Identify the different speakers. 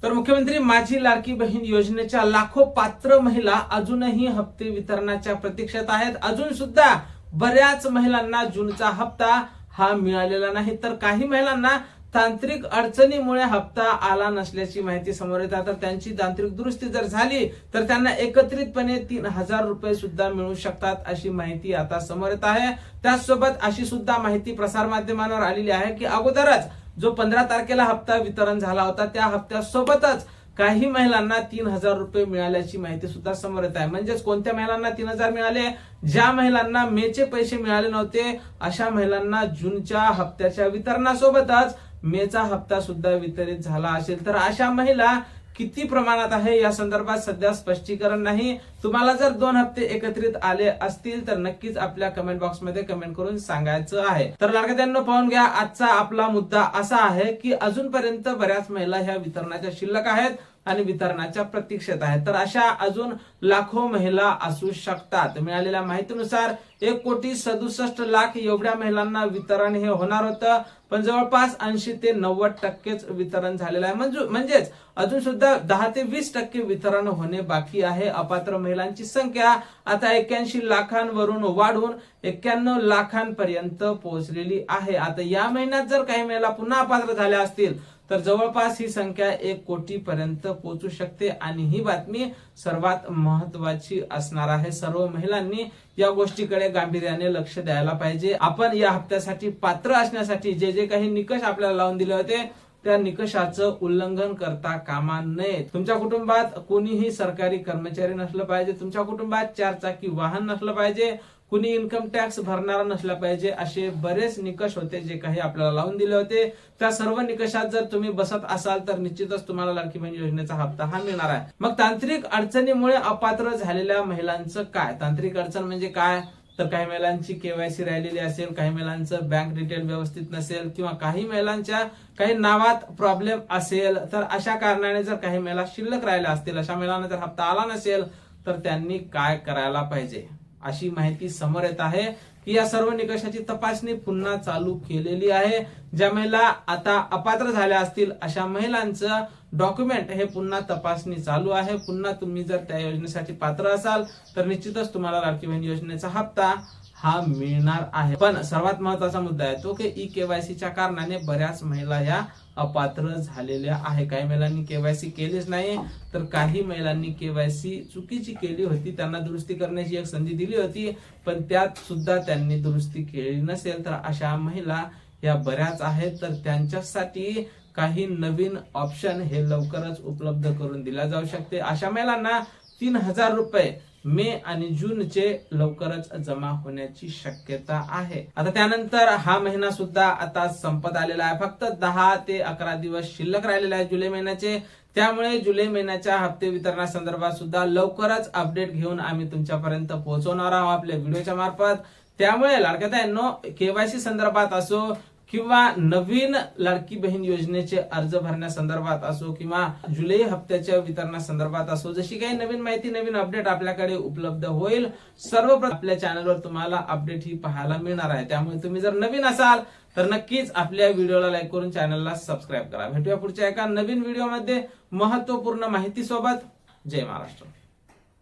Speaker 1: तर मुख्यमंत्री माझी लाडकी बहीण योजनेच्या लाखो पात्र महिला अजूनही हप्ते वितरणाच्या प्रतीक्षेत आहेत. अजून सुद्धा बऱ्याच महिलांना जूनचा हप्ता हा मिळालेला नाही. तर काही महिलांना तांत्रिक अडचणीमुळे हप्ता आला नसल्याची माहिती समोर येत आहे. तर त्यांची तांत्रिक दुरुस्ती जर झाली तर त्यांना एकत्रितपणे 3,000 रुपये सुद्धा मिळू शकतात अशी माहिती आता समोर येत आहे. त्याचसोबत अशी सुद्धा माहिती प्रसारमाध्यमांवर आलेली आहे की अगोदरच जो 15 तारखेला हप्ता वितरण झाला होता त्या हप्त्यासोबतच काही महिलांना 3,000 रुपये मिळाल्याची माहिती सुद्धा समोर येत आहे. म्हणजेच कोणत्या महिलांना 3,000 मिळाले? ज्या महिलांना मेचे पैसे मिळाले नव्हते अशा महिलांना जूनच्या हप्त्याच्या वितरणासोबतच मेचा हप्ता सुद्धा वितरित झाला असेल. तर अशा महिला किती प्रमाणात आहे या संदर्भात सध्या स्पष्टीकरण नाही. तुम्हाला जर 2 हप्ते एकत्रित आले असतील तर नक्कीच आपल्या कमेंट बॉक्समध्ये कमेंट करून सांगायचं आहे. तर लाडक्यांनो पाहून घ्या, आजचा आपला मुद्दा असा आहे की अजूनपर्यंत बऱ्याच महिला ह्या वितरणाच्या शिल्लक आहेत आणि वितरणाच्या प्रतीक्षेत आहेत. तर अशा अजून लाखो महिला असू शकतात. मिळालेल्या माहितीनुसार 1,67,00,000 एवढ्या महिलांना वितरण हे होणार होतं, पण जवळपास 80 ते 90% वितरण झालेलं आहे. म्हणजेच अजून सुद्धा 10 ते 20% वितरण होणे बाकी आहे. अपात्र महिलांची संख्या आता 81 लाखांवरून वाढून 91 लाखांपर्यंत पोहोचलेली आहे. आता या महिन्यात जर काही महिला पुन्हा अपात्र झाल्या असतील तर जवळपास ही संख्या 1 कोटीपर्यंत पोहोचू शकते आणि ही बातमी सर्वात महत्वाची असणार आहे. सर्व महिलांनी या गोष्टीकडे गांभीर्याने लक्ष द्यायला पाहिजे. आपण या हप्त्यासाठी पात्र असण्यासाठी जे जे काही निकष आपल्याला लावून दिले होते त्या निकषाचं उल्लंघन करता कामा नये. तुमच्या कुटुंबात कोणीही सरकारी कर्मचारी नसलं पाहिजे, तुमच्या कुटुंबात 4 चाकी वाहन नसलं पाहिजे, कुणी इन्कम टॅक्स भरणारा नसला पाहिजे. असे बरेच निकष होते जे काही आपल्याला लावून दिले होते. त्या सर्व निकषात जर तुम्ही बसत असाल तर निश्चितच तुम्हाला लाडकी बहीण योजनेचा हप्ता हा मिळणार आहे. मग तांत्रिक अडचणीमुळे अपात्र झालेल्या महिलांचं काय? तांत्रिक अडचण म्हणजे काय? तर काही महिलांची केवायसी राहिलेली असेल, काही महिलांचं बँक डिटेल व्यवस्थित नसेल किंवा काही महिलांच्या काही नावात प्रॉब्लेम असेल, तर अशा कारणाने जर काही महिला शिल्लक राहिल्या असतील, अशा महिलांना जर हप्ता आला नसेल तर त्यांनी काय करायला पाहिजे अशी माहिती समोर येत आहे की या सर्व निकषाची तपासणी पुन्हा चालू केलेली आहे. ज्या महिला आता अपात्र झाल्या असतील अशा महिलांचं डॉक्युमेंट हे पुन्हा तपासणी चालू आहे. पुन्हा तुम्ही जर त्या योजनेसाठी पात्र असाल तर निश्चितच तुम्हाला लाडकी बहीण योजनेचा हप्ता हा मिळणार आहे. पण सर्वात महत्वाचा मुद्दा आहे तो की ई-केवायसीच्या कारणाने बऱ्याच महिला या अपात्र झालेल्या आहे. काही महिलांनी केवायसी केलीच नाही तर काही महिलांनी केवायसी चुकीची केली होती. त्यांना दुरुस्ती करण्याची एक संधी दिली होती पण त्यात सुद्धा त्यांनी दुरुस्ती केली नसेल. तर अशा महिला या बऱ्याच आहेत. तर त्यांच्यासाठी काही नवीन ऑप्शन हे लवकरच उपलब्ध करून दिला जाऊ शकते. अशा महिलांना 3,000 रुपये मे आणि जूनचे लवकरच जमा होण्याची शक्यता आहे. आता त्यानंतर हा महिना सुद्धा आता संपत आलेला आहे. फक्त 10 ते 11 दिवस शिल्लक राहिलेले आहेत जुलै महिन्याचे. त्यामुळे जुलै महिन्याच्या हप्ते वितरणासंदर्भात सुद्धा लवकरच अपडेट घेऊन आम्ही तुमच्यापर्यंत पोहोचवणार आहोत आपल्या व्हिडिओच्या मार्फत. त्यामुळे लाडक्यांनो केवायसी संदर्भात असो किंवा नवीन लाडकी बहीण योजनेचे अर्ज भरण्यासंदर्भात असो किंवा जुलै हप्त्याच्या वितरणासंदर्भात असो, जशी काही नवीन माहिती नवीन अपडेट आपल्याकडे उपलब्ध होईल सर्वप्रथम आपल्या चॅनलवर तुम्हाला अपडेट ही पाहायला मिळणार आहे. त्यामुळे तुम्ही जर नवीन असाल तर नक्कीच आपल्या व्हिडिओला लाईक करून चॅनलला सबस्क्राईब करा. भेटूया पुढच्या एका नवीन व्हिडिओमध्ये महत्वपूर्ण माहिती सोबत. जय महाराष्ट्र.